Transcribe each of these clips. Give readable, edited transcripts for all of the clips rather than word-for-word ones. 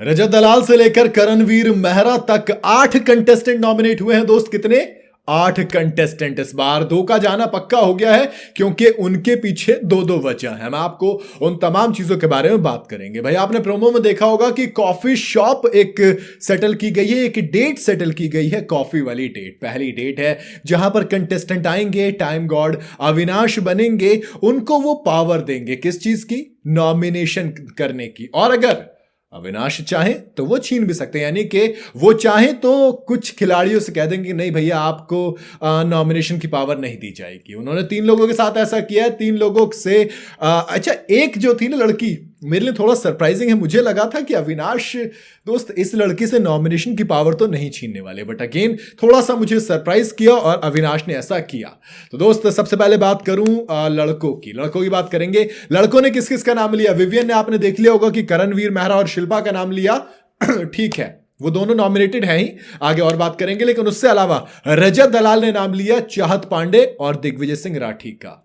रजत दलाल से लेकर करणवीर मेहरा तक 8 कंटेस्टेंट नॉमिनेट हुए हैं दोस्त। कितने? 8 कंटेस्टेंट। इस बार 2 का जाना पक्का हो गया है क्योंकि उनके पीछे 2-2 वजह है। हम आपको उन तमाम चीजों के बारे में बात करेंगे। भाई आपने प्रोमो में देखा होगा कि कॉफी शॉप एक सेटल की गई है, एक डेट सेटल की गई है, कॉफी वाली डेट। पहली डेट है जहां पर कंटेस्टेंट आएंगे, टाइम गॉड अविनाश बनेंगे, उनको वो पावर देंगे किस चीज की? नॉमिनेशन करने की। और अगर अविनाश चाहे तो वो छीन भी सकते हैं, यानी कि वो चाहे तो कुछ खिलाड़ियों से कह देंगे नहीं भैया आपको नॉमिनेशन की पावर नहीं दी जाएगी। उन्होंने 3 लोगों के साथ ऐसा किया है। 3 लोगों से अच्छा एक जो थी ना लड़की, मेरे लिए थोड़ा सरप्राइजिंग है। मुझे लगा था कि अविनाश दोस्त इस लड़की से नॉमिनेशन की पावर तो नहीं छीनने वाले, बट अगेन थोड़ा सा मुझे सरप्राइज किया और अविनाश ने ऐसा किया। तो दोस्त सबसे पहले बात करूं लड़कों की बात करेंगे। लड़कों ने किस किस का नाम लिया? विवियन ने आपने देख लिया होगा कि करणवीर मेहरा और शिल्पा का नाम लिया। ठीक है, वो दोनों नॉमिनेटेड हैं ही, आगे और बात करेंगे। लेकिन उससे अलावा रजत दलाल ने नाम लिया चाहत पांडे और दिग्विजय सिंह राठी का।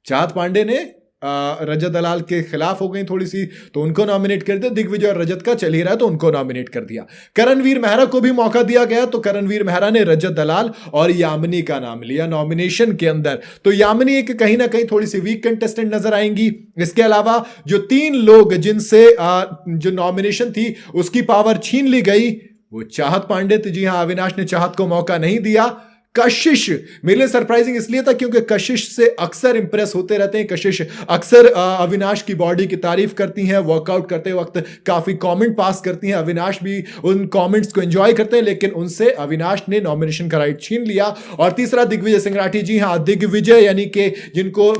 चाहत पांडे ने रजत दलाल के खिलाफ हो गई थोड़ी सी, तो उनको नॉमिनेट कर दिया। दिग्विजय और रजत का चल ही रहा है तो उनको नॉमिनेट कर दिया। करणवीर मेहरा को भी मौका दिया गया, तो करणवीर मेहरा ने रजत दलाल और यामिनी का नाम लिया नॉमिनेशन के अंदर। तो यामिनी एक कहीं ना कहीं थोड़ी सी वीक कंटेस्टेंट नजर आएंगी। इसके अलावा जो 3 लोग जिनसे जो नॉमिनेशन थी उसकी पावर छीन ली गई, वो चाहत पांडे थे। जी हां, अविनाश ने चाहत को मौका नहीं दिया। कशिश मेरे लिए सरप्राइजिंग इसलिए था क्योंकि कशिश से अक्सर इंप्रेस होते रहते हैं। कशिश अक्सर अविनाश की बॉडी की तारीफ करती हैं, वर्कआउट करते वक्त काफी कमेंट पास करती हैं। अविनाश भी उन कमेंट्स को एंजॉय करते हैं, लेकिन उनसे अविनाश ने नॉमिनेशन का राइट छीन लिया। और तीसरा दिग्विजय सिंह राठी। जी हां, दिग्विजय यानी कि जिनको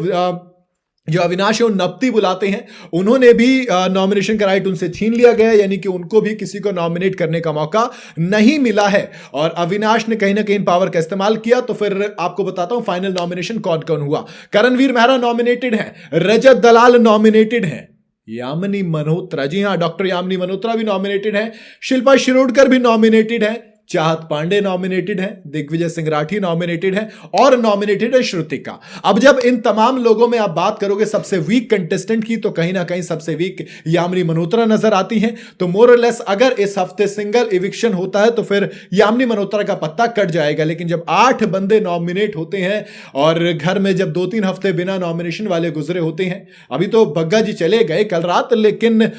जो अविनाश है वो नपती बुलाते हैं, उन्होंने भी नॉमिनेशन का राइट उनसे छीन लिया गया, यानी कि उनको भी किसी को नॉमिनेट करने का मौका नहीं मिला है। और अविनाश ने कहीं ना कहीं पावर का इस्तेमाल किया। तो फिर आपको बताता हूं फाइनल नॉमिनेशन कौन कौन हुआ। करणवीर मेहरा नॉमिनेटेड है, रजत दलाल नॉमिनेटेड है, यामिनी मल्होत्रा, जी हां डॉक्टर यामिनी मल्होत्रा भी नॉमिनेटेड है, शिल्पा शिरोडकर भी नॉमिनेटेड है, चाहत पांडे नॉमिनेटेड है, दिग्विजय सिंह राठी नॉमिनेटेड है और नॉमिनेटेड है श्रुतिका। अब जब इन तमाम लोगों में आप बात करोगे सबसे वीक कंटेस्टेंट की, तो कहीं ना कहीं सबसे वीक यामिनी मल्होत्रा नजर आती हैं। तो मोर और लेस अगर इस हफ्ते सिंगल इविक्शन होता है तो फिर यामिनी मल्होत्रा का पत्ता कट जाएगा। लेकिन जब 8 बंदे नॉमिनेट होते हैं और घर में जब 2-3 हफ्ते बिना नॉमिनेशन वाले गुजरे होते हैं, अभी तो बग्गा जी चले गए कल रात, लेकिन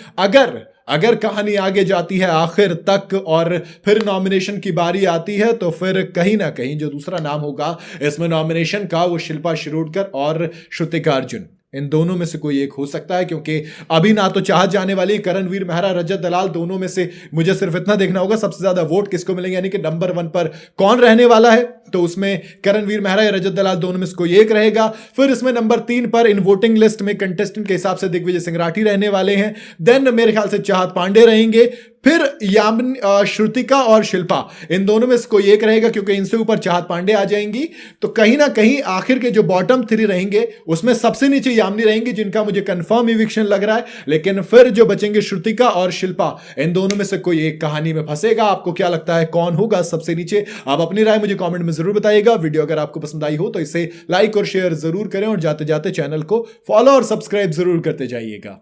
अगर कहानी आगे जाती है आखिर तक और फिर नॉमिनेशन की बारी आती है, तो फिर कहीं ना कहीं जो दूसरा नाम होगा इसमें नॉमिनेशन का, वो शिल्पा शिरोडकर और श्रुतिका अर्जुन, इन दोनों में से कोई एक हो सकता है। क्योंकि अभी ना तो चाहत जाने वाली, करणवीर मेहरा, रजत दलाल, दोनों में से मुझे सिर्फ इतना देखना होगा सबसे ज्यादा वोट किसको मिलेंगे, यानी कि नंबर 1 पर कौन रहने वाला है। तो उसमें करणवीर मेहरा या रजत दलाल दोनों में से कोई एक रहेगा। फिर इसमें नंबर 3 पर इन वोटिंग लिस्ट में कंटेस्टेंट के हिसाब से दिग्विजय सिंह राठी रहने वाले हैं। देन मेरे ख्याल से चाहत पांडे रहेंगे, फिर श्रुतिका और शिल्पा, इन दोनों में से कोई एक रहेगा क्योंकि इनसे ऊपर चाहत पांडे आ जाएंगी। तो कहीं ना कहीं आखिर के जो बॉटम 3 रहेंगे उसमें सबसे नीचे यामिनी रहेंगी, जिनका मुझे कंफर्म इविक्शन लग रहा है। लेकिन फिर जो बचेंगे श्रुतिका और शिल्पा, इन दोनों में से कोई एक कहानी में फंसेगा। आपको क्या लगता है कौन होगा सबसे नीचे? आप अपनी राय मुझे कमेंट में जरूर बताइएगा। वीडियो अगर आपको पसंद आई हो तो इसे लाइक और शेयर जरूर करें और जाते जाते चैनल को फॉलो और सब्सक्राइब जरूर करते जाइएगा।